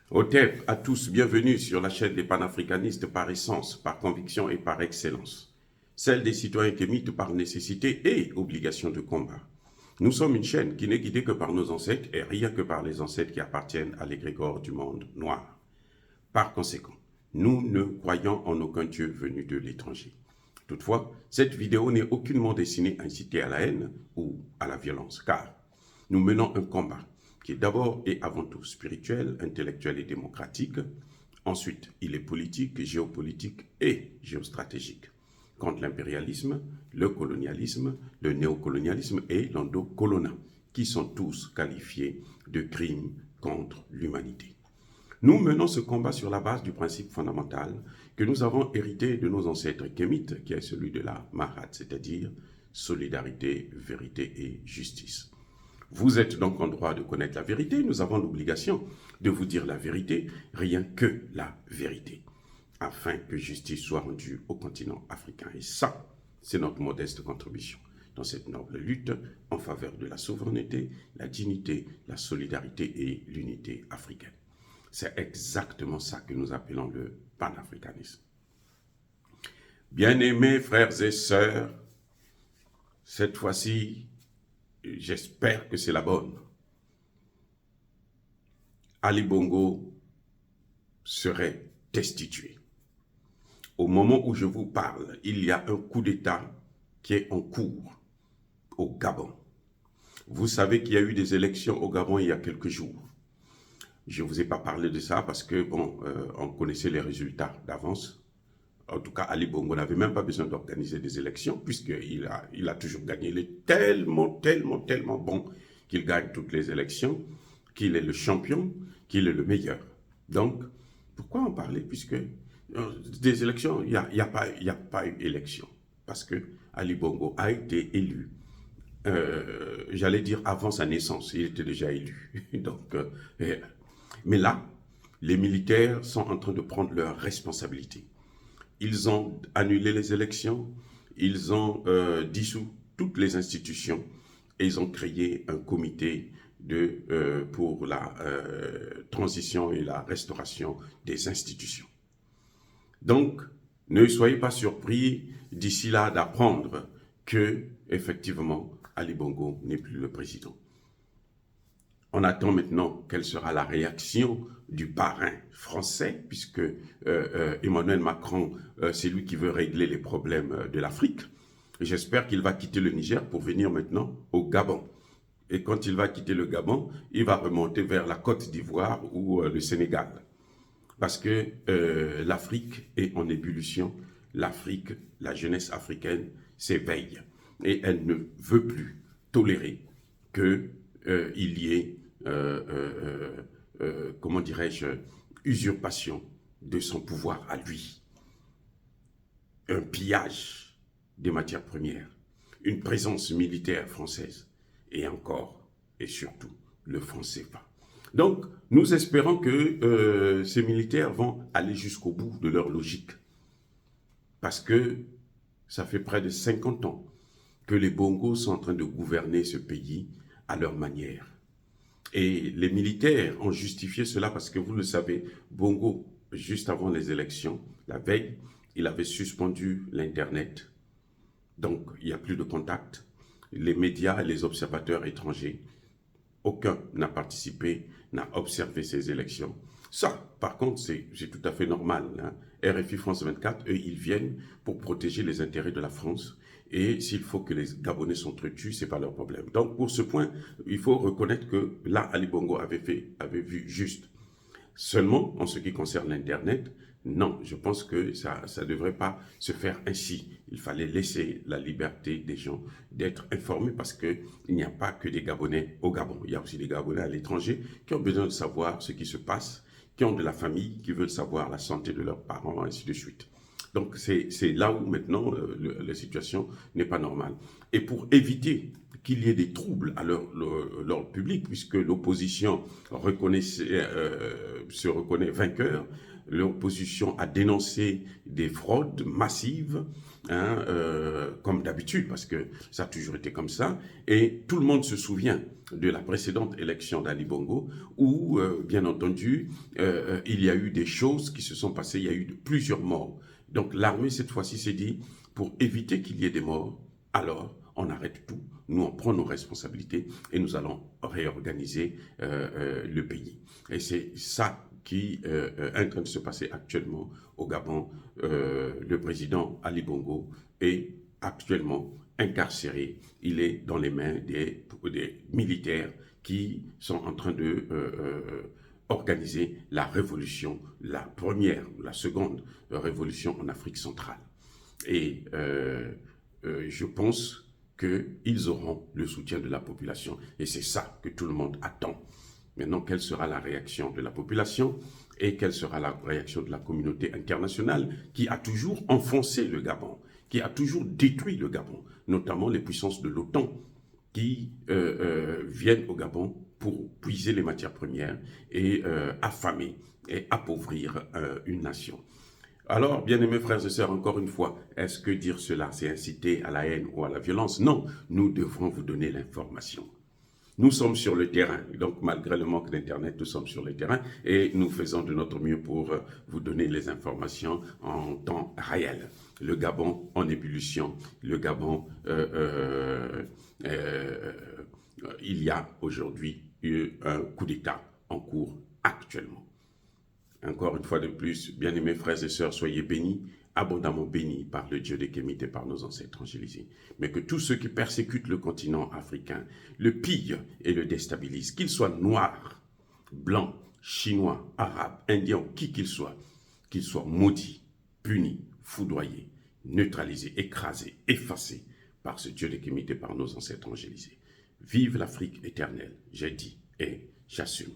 Otep à tous, bienvenue sur la chaîne des panafricanistes par essence, par conviction et par excellence. Celle des citoyens kémites par nécessité et obligation de combat. Nous sommes une chaîne qui n'est guidée que par nos ancêtres et rien que par les ancêtres qui appartiennent à l'égrégore du monde noir. Par conséquent, nous ne croyons en aucun Dieu venu de l'étranger. Toutefois, cette vidéo n'est aucunement destinée à inciter à la haine ou à la violence, car nous menons un combat qui est d'abord et avant tout spirituel, intellectuel et démocratique. Ensuite, il est politique, géopolitique et géostratégique. Contre l'impérialisme, le colonialisme, le néocolonialisme et l'endocolonat, qui sont tous qualifiés de crimes contre l'humanité. Nous menons ce combat sur la base du principe fondamental que nous avons hérité de nos ancêtres kémites, qui est celui de la Mahat, c'est-à-dire solidarité, vérité et justice. Vous êtes donc en droit de connaître la vérité, nous avons l'obligation de vous dire la vérité, rien que la vérité, afin que justice soit rendue au continent africain. Et ça, c'est notre modeste contribution dans cette noble lutte en faveur de la souveraineté, la dignité, la solidarité et l'unité africaine. C'est exactement ça que nous appelons le panafricanisme. Bien-aimés frères et sœurs, cette fois-ci, j'espère que c'est la bonne. Ali Bongo serait destitué. Au moment où je vous parle, il y a un coup d'État qui est en cours au Gabon. Vous savez qu'il y a eu des élections au Gabon il y a quelques jours. Je ne vous ai pas parlé de ça parce que, on connaissait les résultats d'avance. En tout cas, Ali Bongo n'avait même pas besoin d'organiser des élections puisqu'il a toujours gagné. Il est tellement bon qu'il gagne toutes les élections, qu'il est le champion, qu'il est le meilleur. Donc, pourquoi en parler puisque des élections, il n'y a pas eu élection parce que Ali Bongo a été élu. J'allais dire avant sa naissance, il était déjà élu. Donc, mais là, les militaires sont en train de prendre leurs responsabilités. Ils ont annulé les élections, ils ont dissous toutes les institutions et ils ont créé un comité pour la transition et la restauration des institutions. Donc, ne soyez pas surpris d'ici là d'apprendre que, effectivement, Ali Bongo n'est plus le président. On attend maintenant quelle sera la réaction du parrain français, puisque Emmanuel Macron, c'est lui qui veut régler les problèmes de l'Afrique. J'espère qu'il va quitter le Niger pour venir maintenant au Gabon. Et quand il va quitter le Gabon, il va remonter vers la Côte d'Ivoire ou le Sénégal. Parce que l'Afrique est en ébullition. L'Afrique, la jeunesse africaine s'éveille. Et elle ne veut plus tolérer qu'il y ait comment dirais-je, usurpation de son pouvoir à lui. Un pillage des matières premières, une présence militaire française et encore et surtout le franc CFA. Donc, nous espérons que ces militaires vont aller jusqu'au bout de leur logique parce que ça fait près de 50 ans que les Bongos sont en train de gouverner ce pays à leur manière. Et les militaires ont justifié cela parce que vous le savez, Bongo, juste avant les élections, la veille, il avait suspendu l'Internet. Donc, il n'y a plus de contact. Les médias et les observateurs étrangers, aucun n'a participé, n'a observé ces élections. Ça, par contre, c'est tout à fait normal. Hein. RFI France 24, eux, ils viennent pour protéger les intérêts de la France. Et s'il faut que les Gabonais s'entretuent, ce n'est pas leur problème. Donc, pour ce point, il faut reconnaître que là, Ali Bongo avait vu juste. Seulement, en ce qui concerne l'Internet, non, je pense que ça ne devrait pas se faire ainsi. Il fallait laisser la liberté des gens d'être informés parce qu'il n'y a pas que des Gabonais au Gabon. Il y a aussi des Gabonais à l'étranger qui ont besoin de savoir ce qui se passe, qui ont de la famille, qui veulent savoir la santé de leurs parents, ainsi de suite. Donc, c'est là où maintenant la situation n'est pas normale. Et pour éviter qu'il y ait des troubles à l'ordre public, puisque l'opposition se reconnaît vainqueur. L'opposition a dénoncé des fraudes massives, hein, comme d'habitude, parce que ça a toujours été comme ça. Et tout le monde se souvient de la précédente élection d'Ali Bongo, où, bien entendu, il y a eu des choses qui se sont passées, il y a eu plusieurs morts. Donc l'armée, cette fois-ci, s'est dit, pour éviter qu'il y ait des morts, alors on arrête tout, nous on prend nos responsabilités et nous allons réorganiser le pays. Et c'est ça qui est en train de se passer actuellement au Gabon. Le président Ali Bongo est actuellement incarcéré. Il est dans les mains des militaires qui sont en train de organiser la révolution, la première, la seconde révolution en Afrique centrale. Et je pense qu'ils auront le soutien de la population. Et c'est ça que tout le monde attend. Maintenant, quelle sera la réaction de la population et quelle sera la réaction de la communauté internationale qui a toujours enfoncé le Gabon, qui a toujours détruit le Gabon, notamment les puissances de l'OTAN qui viennent au Gabon pour puiser les matières premières et affamer et appauvrir une nation. Alors, bien-aimés frères et sœurs, encore une fois, est-ce que dire cela, c'est inciter à la haine ou à la violence? Non, nous devrons vous donner l'information. Nous sommes sur le terrain, donc malgré le manque d'Internet, nous sommes sur le terrain et nous faisons de notre mieux pour vous donner les informations en temps réel. Le Gabon en ébullition, le Gabon, il y a aujourd'hui un coup d'État en cours actuellement. Encore une fois de plus, bien-aimés frères et sœurs, soyez bénis, abondamment bénis par le Dieu des Kémites et par nos ancêtres angélisés. Mais que tous ceux qui persécutent le continent africain, le pillent et le déstabilisent, qu'ils soient noirs, blancs, chinois, arabes, indiens, qui qu'ils soient maudits, punis, foudroyés, neutralisés, écrasés, effacés par ce Dieu des Kémites et par nos ancêtres angélisés. Vive l'Afrique éternelle, j'ai dit et j'assume.